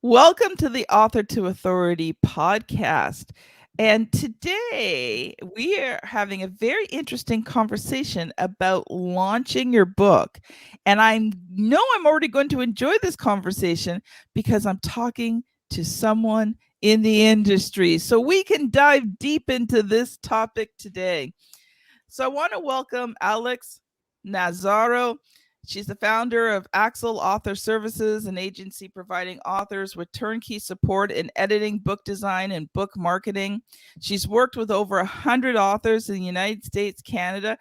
Welcome to the Author to Authority podcast. And today we are having a very interesting conversation about launching your book. And I know I'm already going to enjoy this conversation because I'm talking to someone in the industry. So we can dive deep into this topic today. So I want to welcome Alex Nazzaro. She's the founder of Axel Author Services, an agency providing authors with turnkey support in editing, book design, and book marketing. She's worked with over 100 authors in the United States, Canada,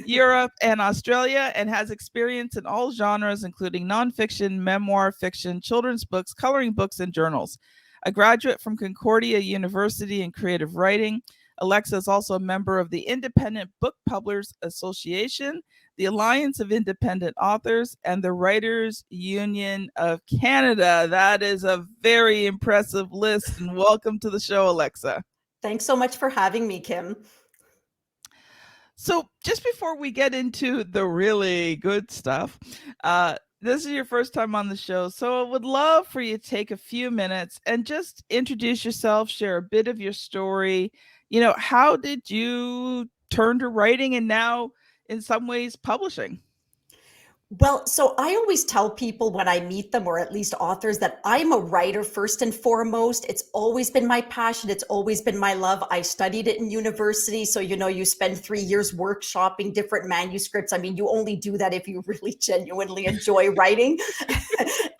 Europe, and Australia, and has experience in all genres, including nonfiction, memoir, fiction, children's books, coloring books, and journals. A graduate from Concordia University in creative writing, Alexa is also a member of the Independent Book Publishers Association, the Alliance of Independent Authors, and the Writers Union of Canada. That is a very impressive list. And welcome to the show, Alexa. Thanks so much for having me, Kim. So, just before we get into the really good stuff, this is your first time on the show, so I would love for you to take a few minutes and just introduce yourself, share a bit of your story. How did you turn to writing and now, in some ways, publishing? Well, so I always tell people when I meet them, or at least authors, that I'm a writer first and foremost. It's always been my passion. It's always been my love. I studied it in university. So, you spend 3 years workshopping different manuscripts. I mean, you only do that if you really genuinely enjoy writing,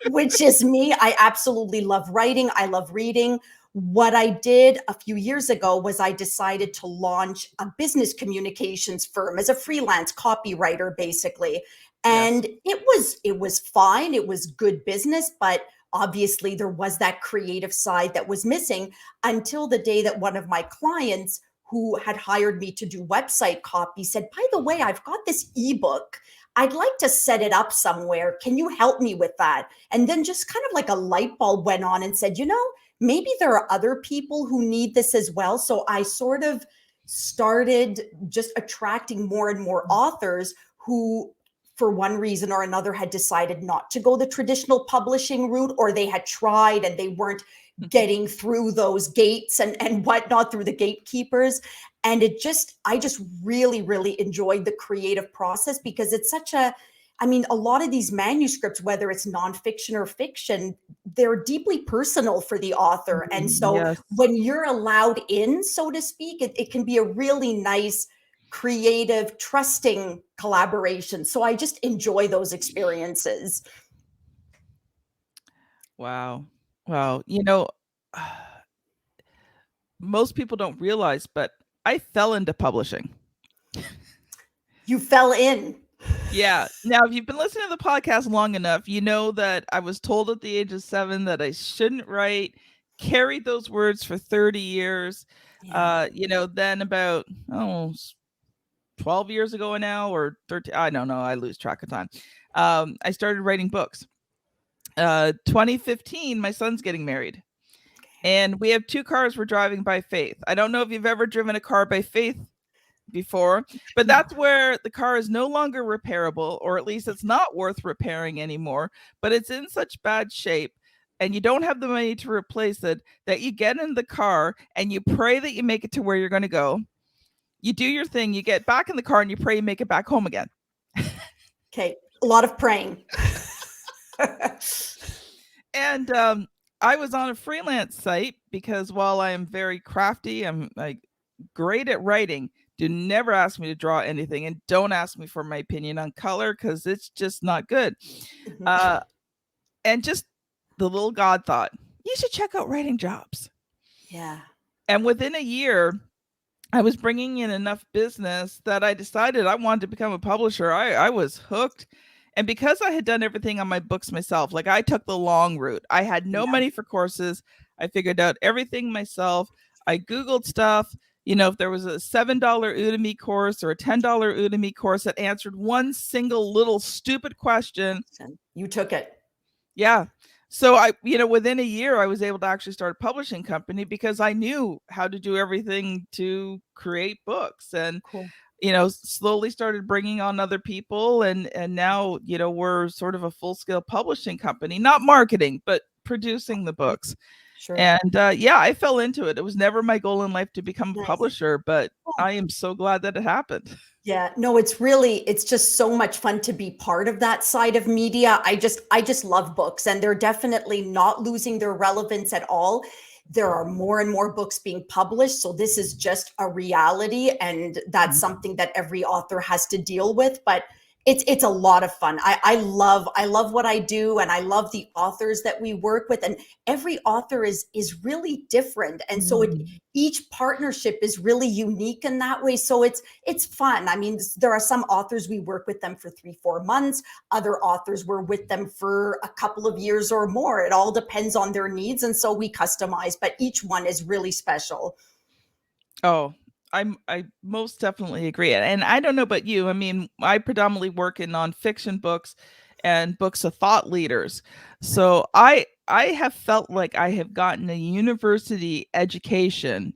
which is me. I absolutely love writing. I love reading. What I did a few years ago was I decided to launch a business communications firm as a freelance copywriter, basically. And it was fine. It was good business, but obviously there was that creative side that was missing until the day that one of my clients who had hired me to do website copy said, "By the way, I've got this ebook. I'd like to set it up somewhere. Can you help me with that?" And then just kind of like a light bulb went on and said, maybe there are other people who need this as well. So I sort of started just attracting more and more authors who, for one reason or another, had decided not to go the traditional publishing route, or they had tried and they weren't getting through those gates and whatnot, through the gatekeepers. And I just really, really enjoyed the creative process, because it's a lot of these manuscripts, whether it's nonfiction or fiction, they're deeply personal for the author. And so when you're allowed in, so to speak, it can be a really nice, creative, trusting collaboration. So I just enjoy those experiences. Wow. Most people don't realize, but I fell into publishing. You fell in. Yeah. Now, if you've been listening to the podcast long enough, you know that I was told at the age of 7 that I shouldn't write, carried those words for 30 years. Yeah. Then about 12 years ago now, or 13, I don't know, I lose track of time. I started writing books. 2015, my son's getting married. And we have 2 cars we're driving by faith. I don't know if you've ever driven a car by faith before, but that's where the car is no longer repairable, or at least it's not worth repairing anymore, but it's in such bad shape and you don't have the money to replace it, that you get in the car and you pray that you make it to where you're going to go. You do your thing, you get back in the car and you pray you make it back home again. Okay. A lot of praying. And I was on a freelance site because while I am very crafty, I'm like great at writing. Do never ask me to draw anything, and don't ask me for my opinion on color, because it's just not good. And just the little God thought, you should check out writing jobs. Yeah. And within a year, I was bringing in enough business that I decided I wanted to become a publisher. I was hooked. And because I had done everything on my books myself, like I took the long route. I had no money for courses. I figured out everything myself. I Googled stuff. If there was a $7 Udemy course or a $10 Udemy course that answered one single little stupid question, you took it. Yeah. So within a year, I was able to actually start a publishing company because I knew how to do everything to create books. And Cool. slowly started bringing on other people, and now, we're sort of a full-scale publishing company, not marketing, but producing the books. Sure. And yeah, I fell into it. It was never my goal in life to become a Nice. publisher, but Oh, I am so glad that it happened. yeah, no, it's just so much fun to be part of that side of media. I just love books, and they're definitely not losing their relevance at all. There are more and more books being published, so this is just a reality, and that's something that every author has to deal with. But it's a lot of fun. I love what I do, and I love the authors that we work with, and every author is really different, and so Mhm. each partnership is really unique in that way. So it's fun. I mean, there are some authors we work with them for 3-4 months. Other authors we're with them for a couple of years or more. It all depends on their needs, and so we customize. But each one is really special. Oh, I most definitely agree. And I don't know about you. I mean, I predominantly work in nonfiction books and books of thought leaders. So I have felt like I have gotten a university education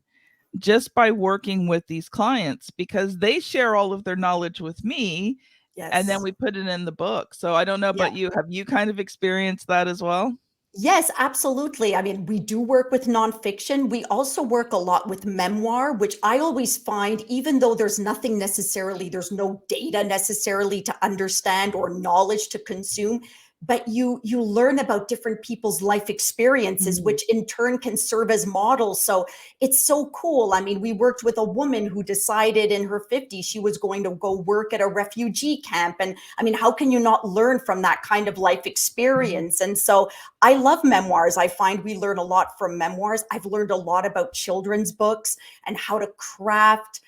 just by working with these clients, because they share all of their knowledge with me, and then Yes. we put it in the book. So I don't know Yeah. about you. Have you kind of experienced that as well? Yes, absolutely. I mean, we do work with nonfiction. We also work a lot with memoir, which I always find, even though there's nothing necessarily, there's no data necessarily to understand or knowledge to consume, but you learn about different people's life experiences, Mhm. which in turn can serve as models. So it's so cool. I mean, we worked with a woman who decided in her 50s she was going to go work at a refugee camp. And I mean, how can you not learn from that kind of life Mhm. experience? And so I love memoirs. I find we learn a lot from memoirs. I've learned a lot about children's books and how to craft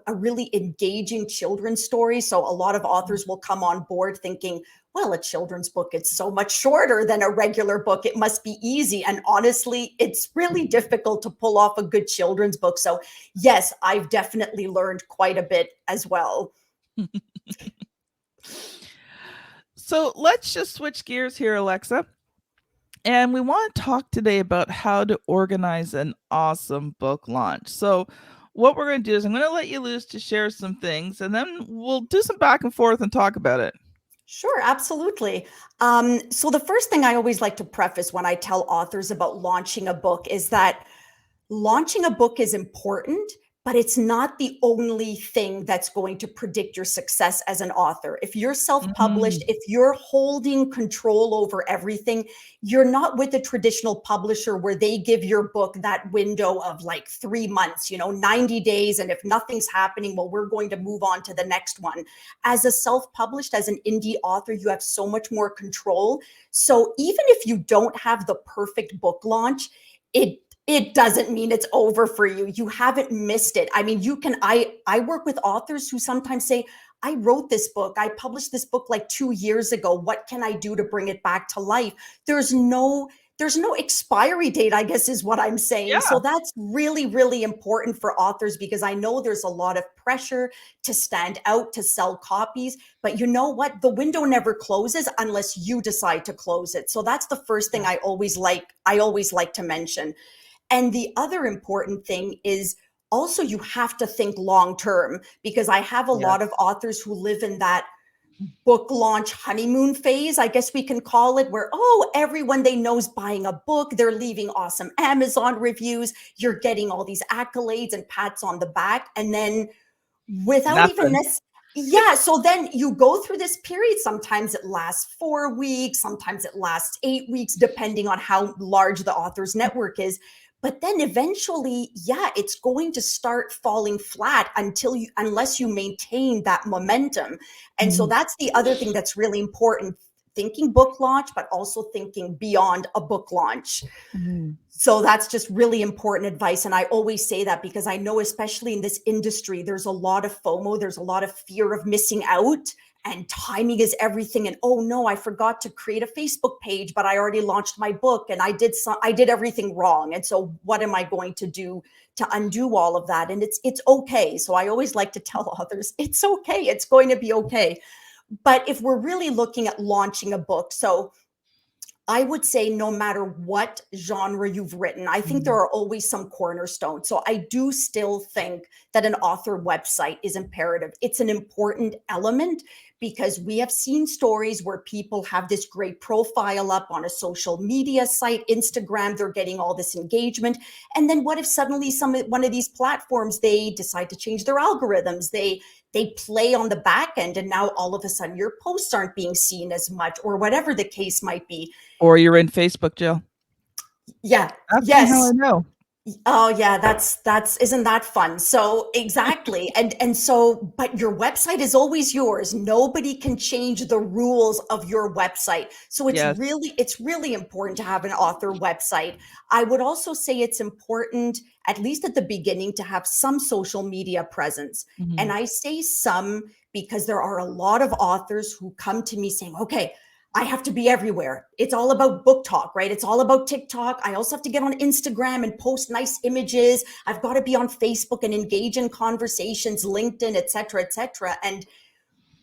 a really engaging children's story. So a lot of authors will come on board thinking, well, a children's book, it's so much shorter than a regular book. It must be easy. And honestly, it's really difficult to pull off a good children's book. So yes, I've definitely learned quite a bit as well. So let's just switch gears here, Alexa. And we want to talk today about how to organize an awesome book launch. So, what we're going to do is I'm going to let you loose to share some things, and then we'll do some back and forth and talk about it. Sure, absolutely. So the first thing I always like to preface when I tell authors about launching a book is that launching a book is important, but it's not the only thing that's going to predict your success as an author. If you're self published, Mhm. if you're holding control over everything, you're not with a traditional publisher where they give your book that window of like 3 months, 90 days. And if nothing's happening, well, we're going to move on to the next one. As a self published, as an indie author, you have so much more control. So even if you don't have the perfect book launch, it doesn't mean it's over for you. You haven't missed it. I mean, I work with authors who sometimes say, I wrote this book. I published this book like 2 years ago. What can I do to bring it back to life? There's no there's no expiry date, I guess is what I'm saying. Yeah. So that's really, really important for authors because I know there's a lot of pressure to stand out, to sell copies. But you know what? The window never closes unless you decide to close it. So that's the first thing I always like to mention. And the other important thing is also you have to think long term because I have a lot of Yes. authors who live in that book launch honeymoon phase, I guess we can call it, where, oh, everyone they know is buying a book. They're leaving awesome Amazon reviews. You're getting all these accolades and pats on the back. And then without even Nothing. this, yeah. So then you go through this period. Sometimes it lasts 4 weeks, sometimes it lasts 8 weeks, depending on how large the author's network is. But then eventually, yeah, it's going to start falling flat unless you maintain that momentum. And so Mhm. that's the other thing that's really important, thinking book launch, but also thinking beyond a book launch. Mhm. So that's just really important advice. And I always say that because I know, especially in this industry, there's a lot of FOMO, there's a lot of fear of missing out, and timing is everything. And oh no, I forgot to create a Facebook page, but I already launched my book and I did everything wrong. And so what am I going to do to undo all of that? And it's okay. So I always like to tell others, it's okay. It's going to be okay. But if we're really looking at launching a book, so I would say no matter what genre you've written, I think there Mhm. are always some cornerstones. So I do still think that an author website is imperative. It's an important element because we have seen stories where people have this great profile up on a social media site, Instagram, they're getting all this engagement. And then what if suddenly one of these platforms, they decide to change their algorithms, they play on the back end, and now all of a sudden your posts aren't being seen as much, or whatever the case might be. Or you're in Facebook jail. Yeah. Ask me how I Yes. know. Oh yeah, that's isn't that fun? So exactly. And so but your website is always yours. Nobody can change the rules of your website. So Yes. it's really important to have an author website. I would also say it's important, at least at the beginning, to have some social media presence. And Mhm. I say some because there are a lot of authors who come to me saying, "Okay, I have to be everywhere. It's all about book talk, right? It's all about TikTok. I also have to get on Instagram and post nice images. I've got to be on Facebook and engage in conversations, LinkedIn, et cetera, et cetera." And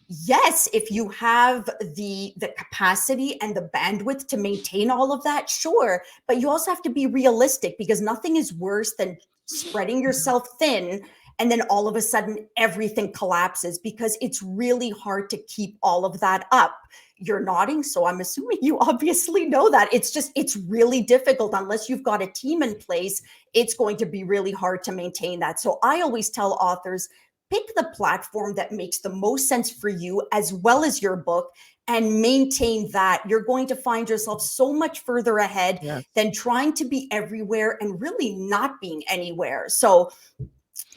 yes, if you have the capacity and the bandwidth to maintain all of that, sure. But you also have to be realistic, because nothing is worse than spreading yourself thin and then all of a sudden everything collapses, because it's really hard to keep all of that up. You're nodding, so I'm assuming you obviously know that. It's really difficult unless you've got a team in place. It's going to be really hard to maintain that. So I always tell authors, pick the platform that makes the most sense for you as well as your book, and maintain that. You're going to find yourself so much further ahead Yes. than trying to be everywhere and really not being anywhere. So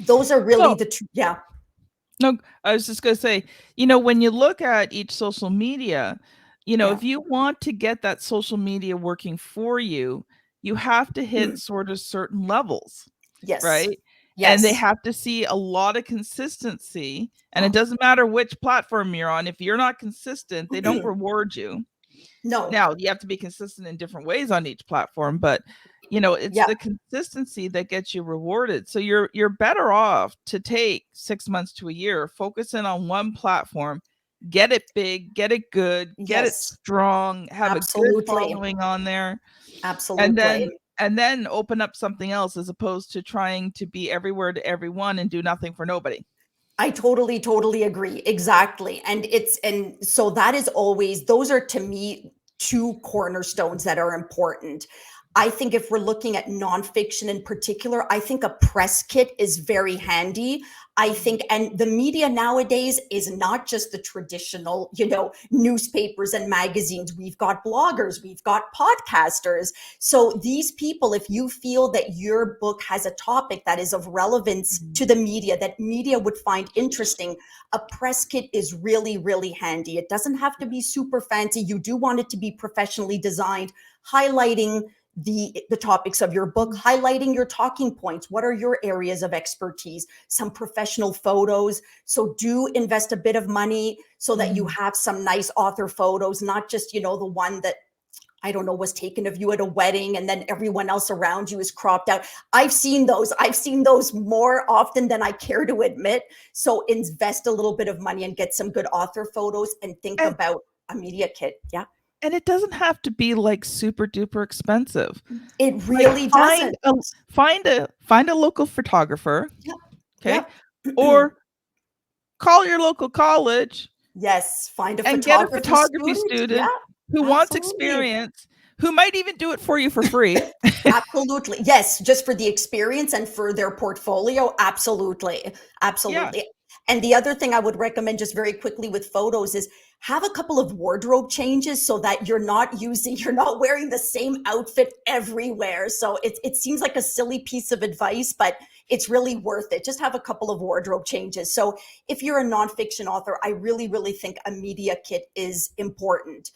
those are really So, the two. Yeah. no, I was just gonna say, when you look at each social media, Yeah. if you want to get that social media working for you, you have to hit sort of certain levels, Yes. right? And they Yes. have to see a lot of consistency. And it doesn't matter which platform you're on. If you're not consistent, they don't reward you. No. Now, you have to be consistent in different ways on each platform, but it's Yeah. the consistency that gets you rewarded. So you're better off to take 6 months to a year, focus in on one platform, get it big, get it good, get it Yes. strong, have a good Absolutely. following on there, and Absolutely. then open up something else, as opposed to trying to be everywhere to everyone and do nothing for nobody. I totally agree. Exactly. And so that is always, those are to me two cornerstones that are important. I think if we're looking at nonfiction in particular, I think a press kit is very handy. I think, and the media nowadays is not just the traditional, newspapers and magazines. We've got bloggers, we've got podcasters. So these people, if you feel that your book has a topic that is of relevance Mhm. to the media, that media would find interesting, a press kit is really, really handy. It doesn't have to be super fancy. You do want it to be professionally designed, highlighting the topics of your book, highlighting your talking points. What are your areas of expertise? Some professional photos. So do invest a bit of money so that you Mhm. have some nice author photos, not just, the one that, I don't know, was taken of you at a wedding and then everyone else around you is cropped out. I've seen those. I've seen those more often than I care to admit. So invest a little bit of money and get some good author photos, and think And about a media kit. Yeah. and it doesn't have to be like super duper expensive. It Like, really doesn't. find a local photographer, Yep. okay? Yep. Or call your local college Yes. Find a and get a photography photography student. Yeah, student who wants absolutely. experience, who might even do it for you for free. Absolutely. Yes, just for the experience and for their portfolio. Absolutely. Yeah. Absolutely. And the other thing I would recommend, just very quickly with photos, is have a couple of wardrobe changes so that you're not wearing the same outfit everywhere. So it seems like a silly piece of advice, but it's really worth it. Just have a couple of wardrobe changes. So if you're a nonfiction author, I really, really think a media kit is important.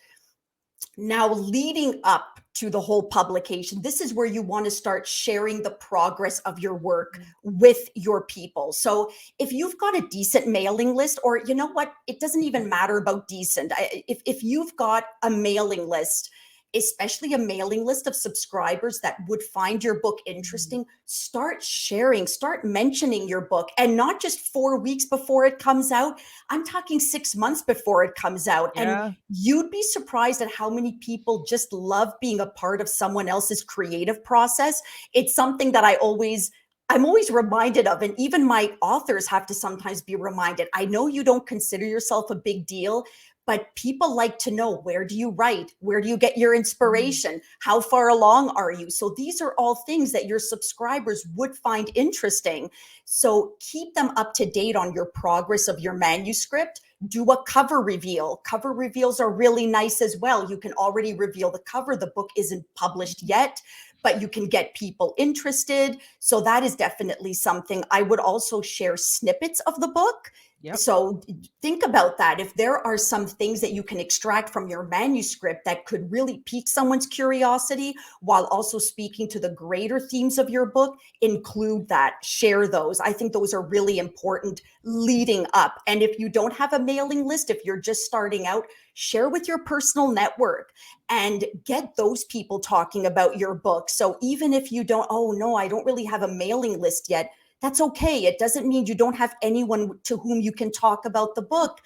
Now, leading up to the whole publication, this is where you want to start sharing the progress of your work with your people. So if you've got a decent mailing list, or you know what, it doesn't even matter about decent. If you've got a mailing list, especially a mailing list of subscribers that would find your book interesting. Start sharing, start mentioning your book, and not just 4 weeks before it comes out. I'm talking 6 months before it comes out. And Yeah. you'd be surprised at how many people just love being a part of someone else's creative process. It's something that I'm always reminded of, and even my authors have to sometimes be reminded. I know you don't consider yourself a big deal, but people like to know, where do you write? Where do you get your inspiration? How far along are you? So these are all things that your subscribers would find interesting. So keep them up to date on your progress of your manuscript. Do a cover reveal. Cover reveals are really nice as well. You can already reveal the cover. The book isn't published yet, but you can get people interested. So that is definitely something. I would also share snippets of the book. Yep. So think about that. If there are some things that you can extract from your manuscript that could really pique someone's curiosity while also speaking to the greater themes of your book, include that, share those. I think those are really important leading up. And if you don't have a mailing list, if you're just starting out, share with your personal network and get those people talking about your book. So even if you don't, oh no, I don't really have a mailing list yet, that's okay. It doesn't mean you don't have anyone to whom you can talk about the book.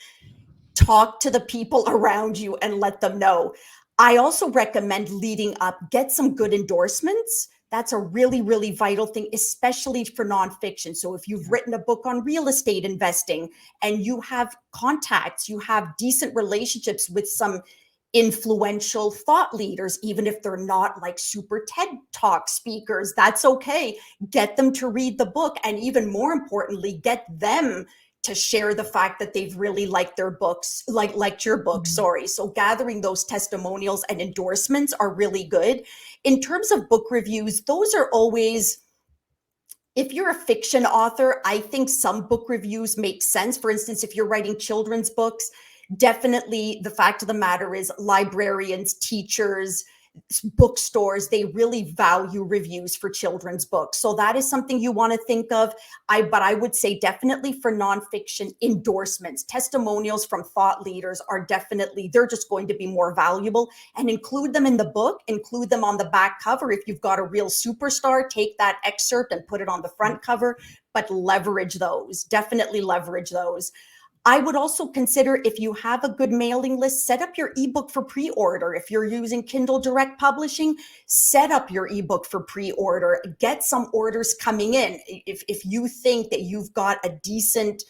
Talk to the people around you and let them know. I also recommend leading up, get some good endorsements. That's a really, really vital thing, especially for nonfiction. So if you've written a book on real estate investing and you have contacts, you have decent relationships with some influential thought leaders, even if they're not like super TED Talk speakers, that's okay. Get them to read the book. And even more importantly, get them to share the fact that they've really liked their books, liked your book, sorry. So gathering those testimonials and endorsements are really good. In terms of book reviews, those are always, if you're a fiction author, I think some book reviews make sense. For instance, if you're writing children's books, definitely the fact of the matter is librarians, teachers, bookstores, they really value reviews for children's books. So that is something you want to think of. But I would say definitely for nonfiction, endorsements, testimonials from thought leaders are definitely, they're just going to be more valuable, and include them in the book, include them on the back cover. If you've got a real superstar, take that excerpt and put it on the front cover, but leverage those, definitely leverage those. I would also consider, if you have a good mailing list, set up your ebook for pre-order. If you're using Kindle Direct Publishing, set up your ebook for pre-order. Get some orders coming in. If you think that you've got a decent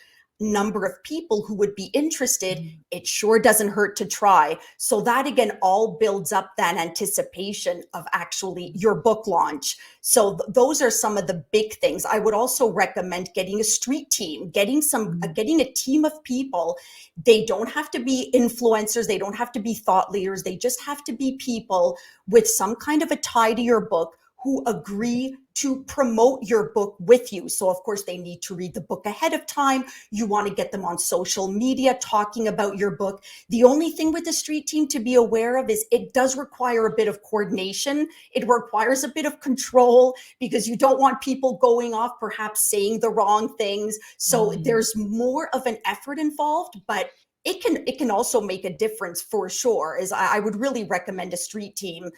number of people who would be interested, it sure doesn't hurt to try. So that again all builds up that anticipation of actually your book launch. So those are some of the big things. I would also recommend getting a street team, getting a team of people. They don't have to be influencers, they don't have to be thought leaders, they just have to be people with some kind of a tie to your book who agree to promote your book with you. So of course they need to read the book ahead of time. You want to get them on social media talking about your book. The only thing with the street team to be aware of is it does require a bit of coordination. It requires a bit of control, because you don't want people going off, perhaps saying the wrong things. So there's more of an effort involved, but it can also make a difference for sure. I would really recommend a street team.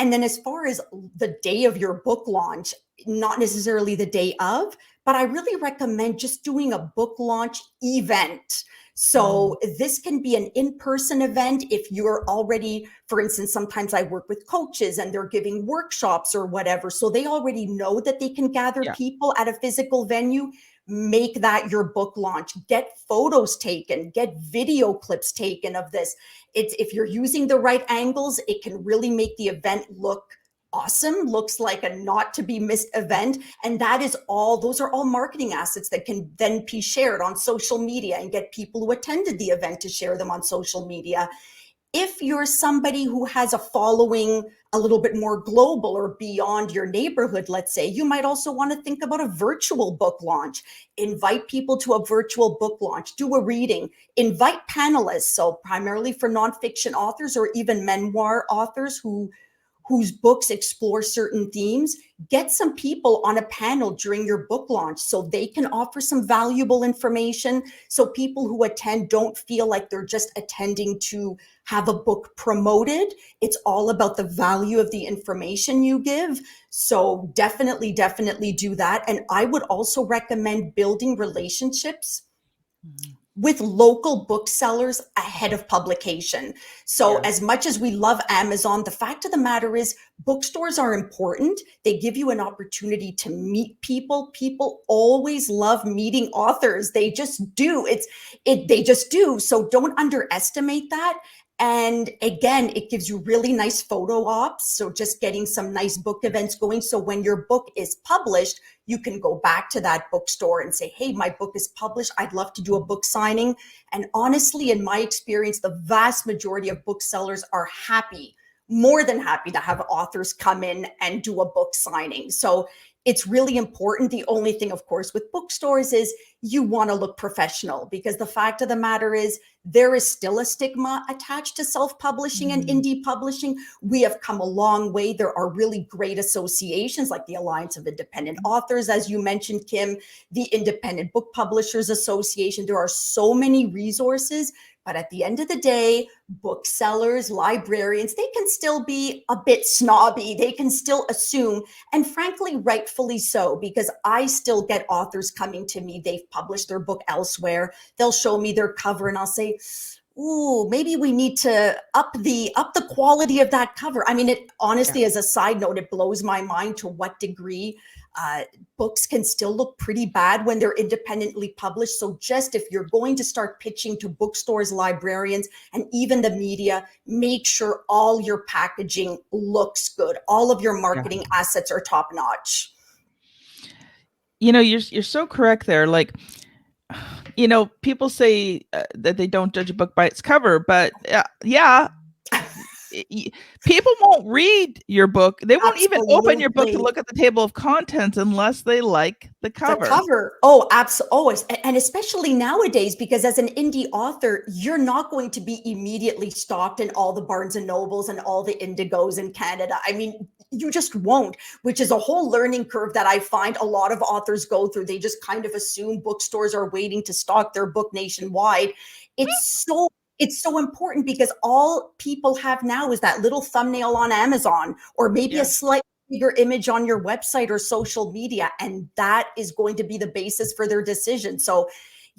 And then as far as the day of your book launch, not necessarily the day of, but I really recommend just doing a book launch event. So this can be an in-person event if you're already, for instance, sometimes I work with coaches and they're giving workshops or whatever. So they already know that they can gather people at a physical venue. Make that your book launch. Get photos taken, get video clips taken of this. If you're using the right angles, it can really make the event look awesome, looks like a not to be missed event. And those are all marketing assets that can then be shared on social media and get people who attended the event to share them on social media. If you're somebody who has a following a little bit more global or beyond your neighborhood, let's say, you might also want to think about a virtual book launch. Invite people to a virtual book launch, do a reading, invite panelists. So primarily for nonfiction authors or even memoir authors who whose books explore certain themes, get some people on a panel during your book launch so they can offer some valuable information. So people who attend don't feel like they're just attending to have a book promoted. It's all about the value of the information you give. So definitely, definitely do that. And I would also recommend building relationships with local booksellers ahead of publication. So as much as we love Amazon, the fact of the matter is bookstores are important. They give you an opportunity to meet people. People always love meeting authors. They just do. They just do. So don't underestimate that. And again, it gives you really nice photo ops. So just getting some nice book events going. So when your book is published, you can go back to that bookstore and say, hey, my book is published. I'd love to do a book signing. And honestly, in my experience, the vast majority of booksellers are happy, more than happy to have authors come in and do a book signing. So it's really important. The only thing, of course, with bookstores is you want to look professional, because the fact of the matter is there is still a stigma attached to self-publishing and indie publishing. We have come a long way. There are really great associations like the Alliance of Independent Authors, as you mentioned, Kim, the Independent Book Publishers Association. There are so many resources. But at the end of the day, booksellers, librarians, they can still be a bit snobby. They can still assume, and frankly, rightfully so, because I still get authors coming to me. They've published their book elsewhere. They'll show me their cover and I'll say, ooh, maybe we need to up the quality of that cover. I mean, it honestly, as a side note, it blows my mind to what degree books can still look pretty bad when they're independently published. So just if you're going to start pitching to bookstores, librarians, and even the media, make sure all your packaging looks good. All of your marketing assets are top notch. You know, you're so correct there. Like, you know, people say that they don't judge a book by its cover, but people won't read your book. They won't even open your book to look at the table of contents unless they like the cover. The cover. Oh, absolutely. Always. And especially nowadays, because as an indie author, you're not going to be immediately stocked in all the Barnes and Nobles and all the Indigos in Canada. I mean, you just won't, which is a whole learning curve that I find a lot of authors go through. They just kind of assume bookstores are waiting to stock their book nationwide. It's so important, because all people have now is that little thumbnail on Amazon, or maybe a slight bigger image on your website or social media. And that is going to be the basis for their decision. So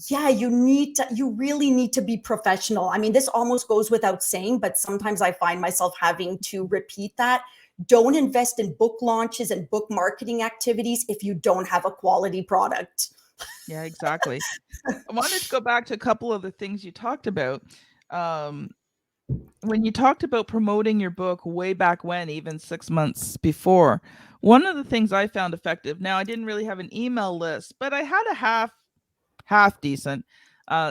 yeah, you really need to be professional. I mean, this almost goes without saying, but sometimes I find myself having to repeat that. Don't invest in book launches and book marketing activities if you don't have a quality product. Yeah, exactly. I wanted to go back to a couple of the things you talked about. When you talked about promoting your book way back when, even 6 months before, one of the things I found effective, now I didn't really have an email list, but I had a half decent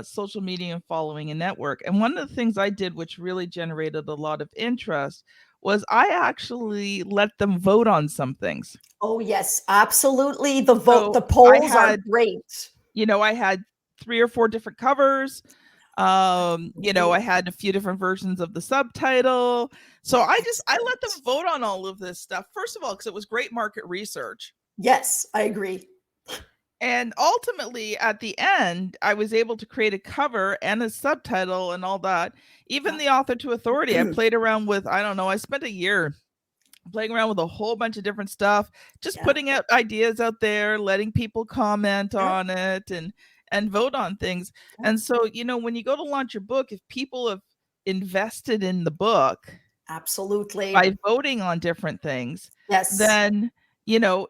social media following and network. And one of the things I did, which really generated a lot of interest, was I actually let them vote on some things. Oh yes, absolutely. The polls are great. You know, I had 3 or 4 different covers. You know, I had a few different versions of the subtitle. So I let them vote on all of this stuff. First of all, because it was great market research. Yes, I agree. And ultimately, at the end, I was able to create a cover and a subtitle and all that. Even the author to authority, I played around with, I don't know, I spent a year playing around with a whole bunch of different stuff, just putting out ideas out there, letting people comment on it and vote on things. And so, you know, when you go to launch your book, if people have invested in the book, absolutely, by voting on different things, then, you know,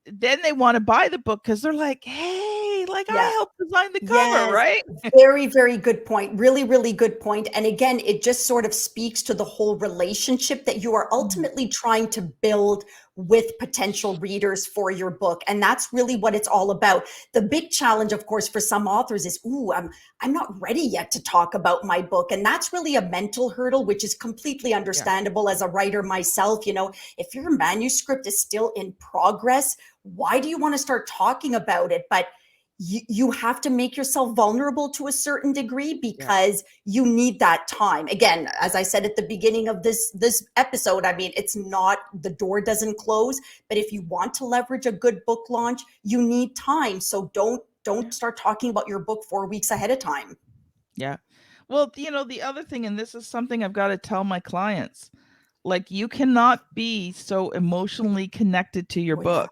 then they want to buy the book because they're like, hey, like I helped design the cover, right? Very, very good point. Really, really good point. And again, it just sort of speaks to the whole relationship that you are ultimately trying to build with potential readers for your book. And that's really what it's all about. The big challenge, of course, for some authors is, I'm not ready yet to talk about my book. And that's really a mental hurdle, which is completely understandable as a writer myself. You know, if your manuscript is still in progress, why do you want to start talking about it? But you have to make yourself vulnerable to a certain degree Yeah. because you need that time. Again, as I said at the beginning of this episode, I mean, it's not, the door doesn't close, but if you want to leverage a good book launch, you need time. So Yeah. don't start talking about your book 4 weeks ahead of time. Yeah. Well, the other thing, and this is something I've got to tell my clients, like, you cannot be so emotionally connected to your Oh yeah. book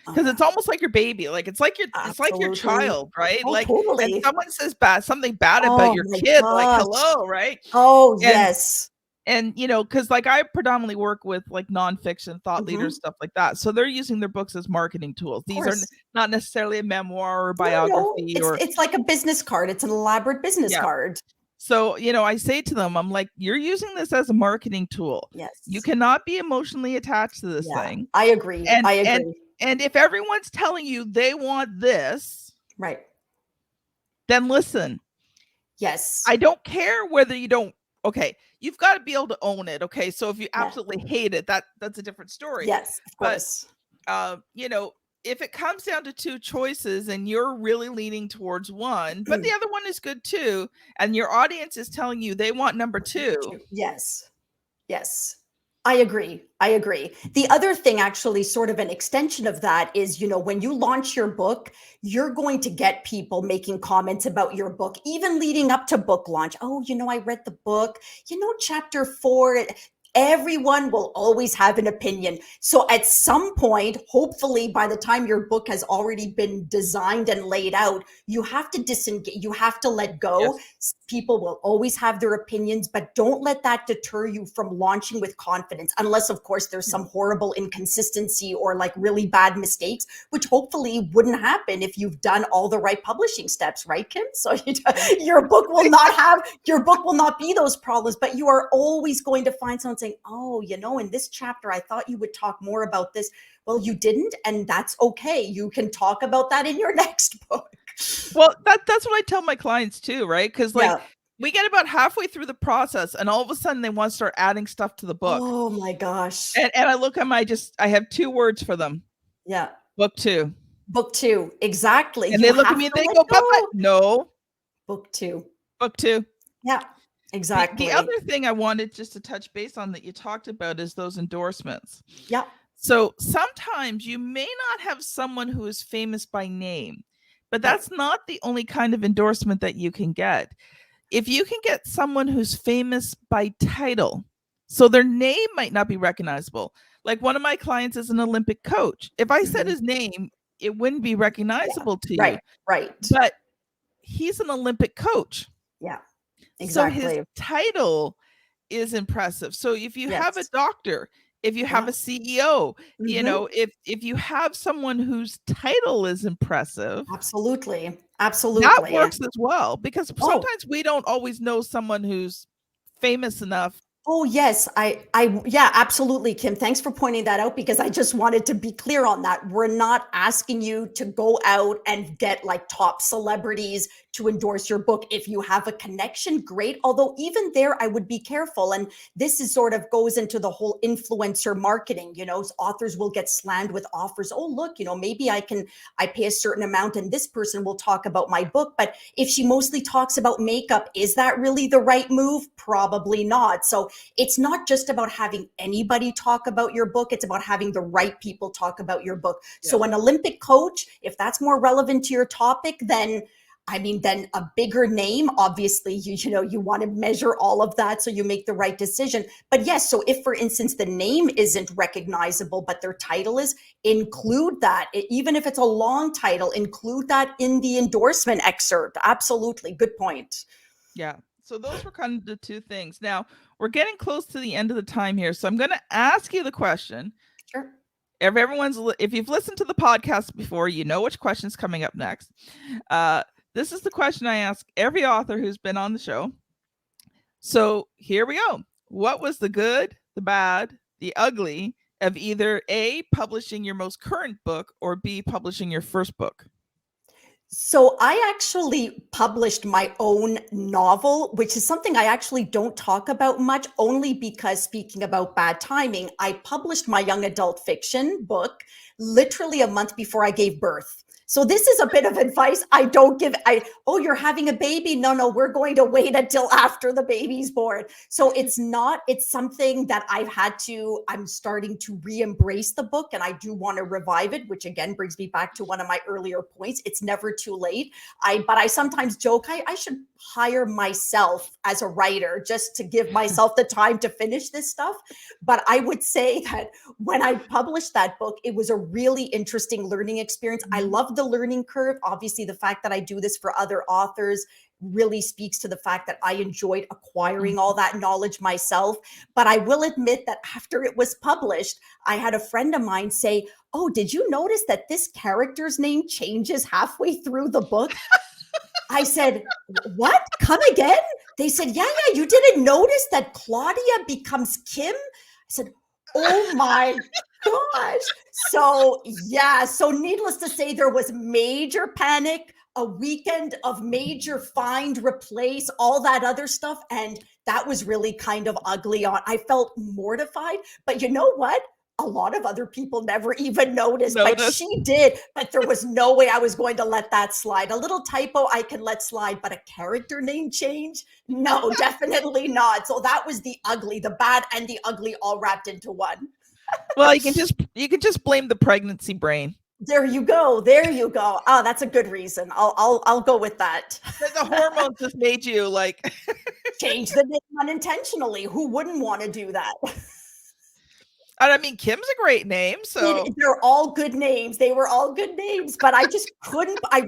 Oh because yeah. it's almost like your baby. Like, it's like your Absolutely. child, right? Oh, Like, and totally. someone says something bad about Oh your my kid, like, gosh. hello, right? Oh And yes. because like I predominantly work with like nonfiction thought leaders, Hmm. stuff like that. So they're using their books as marketing tools. Of These are course. not necessarily a memoir or No, biography it's or it's like a business card. It's an elaborate business yeah. card. So, I say to them, I'm like, you're using this as a marketing tool. You Yes. cannot be emotionally attached to this Yeah, thing. I agree. And I and agree. and if everyone's telling you they want this, Right. then listen. Yes. I don't care whether you don't. Okay, you've got to be able to own it. Okay, so if you Yeah. absolutely hate it, that's a different story. Yes, of But course. if it comes down to two choices and you're really leaning towards one, but the other one is good too, and your audience is telling you they want number two. Yes. Yes. I agree. I agree. The other thing, actually, sort of an extension of that is, when you launch your book, you're going to get people making comments about your book, even leading up to book launch. Oh, I read the book, chapter 4. Everyone will always have an opinion. So at some point, hopefully by the time your book has already been designed and laid out, you have to disengage, you have to let go. Yes. People will always have their opinions, but don't let that deter you from launching with confidence, unless of course there's some horrible inconsistency or like really bad mistakes, which hopefully wouldn't happen if you've done all the right publishing steps, right, Kim? So your book will not be those problems, but you are always going to find someone saying, oh, in this chapter I thought you would talk more about this. Well, you didn't, and that's okay. You can talk about that in your next book. Well, that's what I tell my clients too, right? Because like Yeah. we get about halfway through the process, and all of a sudden they want to start adding stuff to the book. Oh my gosh. And I look at I have two words for them. Yeah. Book 2. Book 2. Exactly. And You they look at have me and to they let go, go. no, Book 2. book 2. Yeah, exactly. The other thing I wanted just to touch base on that you talked about is those endorsements. Yeah. So sometimes you may not have someone who is famous by name, but Right. that's not the only kind of endorsement that you can get. If you can get someone who's famous by title, so their name might not be recognizable. Like one of my clients is an Olympic coach. If I said Mhm. his name, it wouldn't be recognizable to you. Right. Right. But he's an Olympic coach. Yeah. So his Exactly. title is impressive. So if you have a Yes. doctor, if you have Yeah. a CEO, Mhm. if you have someone whose title is impressive, Absolutely. that Absolutely. works as well, because Oh, sometimes we don't always know someone who's famous enough. Oh yes, yeah, absolutely, Kim. Thanks for pointing that out because I just wanted to be clear on that. We're not asking you to go out and get like top celebrities to endorse your book. If you have a connection, great. Although even there, I would be careful. And this is sort of goes into the whole influencer marketing. Authors will get slammed with offers. Oh, look, maybe I pay a certain amount and this person will talk about my book. But if she mostly talks about makeup, is that really the right move? Probably not. So it's not just about having anybody talk about your book. It's about having the right people talk about your book. So an Olympic coach, if that's more relevant to your topic, then a bigger name, obviously, you want to measure all of that so you make the right decision. But yes, so if, for instance, the name isn't recognizable, but their title is, include that. Even if it's a long title, include that in the endorsement excerpt. Absolutely. Good point. Yeah. So those were kind of the two things. Now, we're getting close to the end of the time here. So I'm going to ask you the question. Sure. If you've listened to the podcast before, you know which question's coming up next. This is the question I ask every author who's been on the show. So here we go. What was the good, the bad, the ugly of either A, publishing your most current book, or B, publishing your first book? So I actually published my own novel, which is something I actually don't talk about much, only because, speaking about bad timing, I published my young adult fiction book literally a month before I gave birth. So this is a bit of advice I don't give. Oh, you're having a baby? No, we're going to wait until after the baby's born. So it's something that I'm starting to re-embrace the book, and I do want to revive it, which again brings me back to one of my earlier points. It's never too late. But I sometimes joke, I should hire myself as a writer just to give myself the time to finish this stuff. But I would say that when I published that book, it was a really interesting learning experience. I love the learning curve. Obviously, the fact that I do this for other authors really speaks to the fact that I enjoyed acquiring all that knowledge myself. But I will admit that after it was published, I had a friend of mine say, "Oh, did you notice that this character's name changes halfway through the book?" I said, "What? Come again?" They said, yeah, you didn't notice that Claudia becomes Kim? I said, oh my gosh. So needless to say, there was major panic, a weekend of major find, replace, all that other stuff. And that was really kind of ugly. I felt mortified, but you know what? A lot of other people never even noticed, but she did. But there was no way I was going to let that slide. A little typo I can let slide, but a character name change? No, definitely not. So that was the ugly, the bad and the ugly all wrapped into one. Well, you can just blame the pregnancy brain. There you go. There you go. Oh, that's a good reason. I'll go with that. The hormones just made you like change the name unintentionally. Who wouldn't want to do that? And I mean, Kim's a great name. So they're all good names. They were all good names, but I just couldn't. I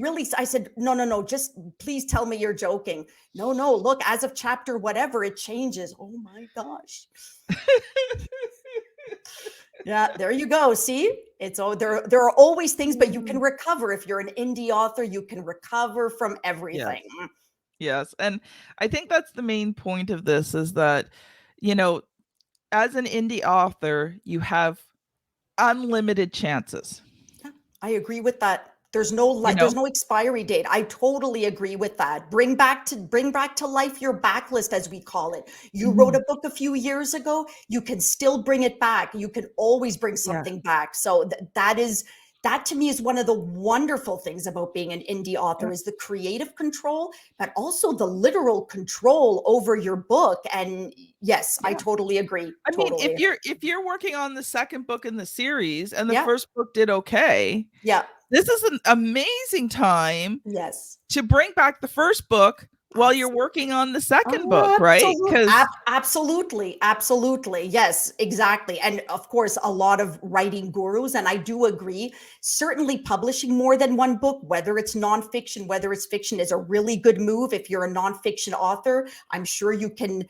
said, no, just please tell me you're joking. No, look, as of chapter whatever, it changes. Oh my gosh. Yeah, there you go. See, there are always things, but you can recover. If you're an indie author, you can recover from everything. Yes. And I think that's the main point of this is that, as an indie author, you have unlimited chances. Yeah, I agree with that. There's no there's no expiry date. I totally agree with that. Bring back to life your backlist, as we call it. You wrote a book a few years ago, you can still bring it back. You can always bring something back. So that to me is one of the wonderful things about being an indie author is the creative control, but also the literal control over your book. And yes, I totally agree. I mean, if you're working on the second book in the series and the first book did okay, this is an amazing time to bring back the first book while you're working on the second book, right? Absolutely. Yes, exactly. And of course, a lot of writing gurus, and I do agree, certainly publishing more than one book, whether it's nonfiction, whether it's fiction, is a really good move. If you're a nonfiction author, I'm sure you can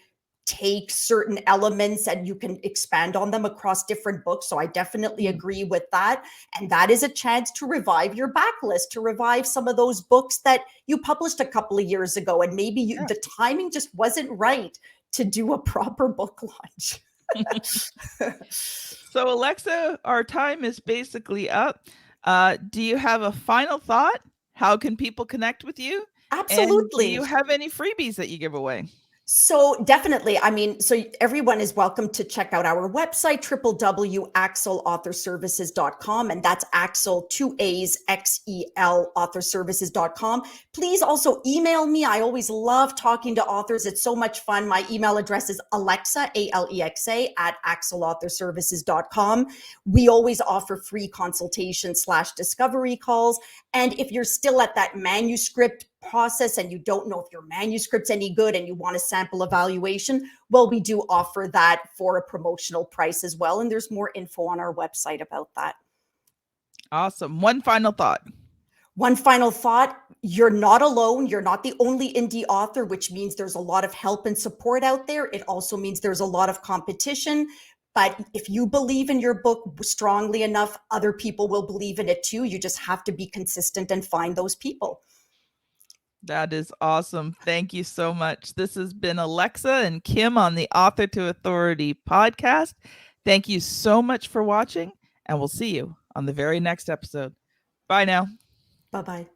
take certain elements and you can expand on them across different books. So I definitely agree with that. And that is a chance to revive your backlist, to revive some of those books that you published a couple of years ago. And maybe the timing just wasn't right to do a proper book launch. So Alexa, our time is basically up. Do you have a final thought? How can people connect with you? Absolutely. And do you have any freebies that you give away? So definitely, so everyone is welcome to check out our website, www.axelauthorservices.com. And that's Axel, 2 A's, XEL, authorservices.com. Please also email me. I always love talking to authors. It's so much fun. My email address is Alexa, Alexa, at axelauthorservices.com. We always offer free consultation / discovery calls. And if you're still at that manuscript process and you don't know if your manuscript's any good and you want a sample evaluation, well, we do offer that for a promotional price as well. And there's more info on our website about that. Awesome. One final thought. You're not alone. You're not the only indie author, which means there's a lot of help and support out there. It also means there's a lot of competition. But if you believe in your book strongly enough, other people will believe in it too. You just have to be consistent and find those people. That is awesome. Thank you so much. This has been Alexa and Kim on the Author to Authority podcast. Thank you so much for watching, and we'll see you on the very next episode. Bye now. Bye-bye.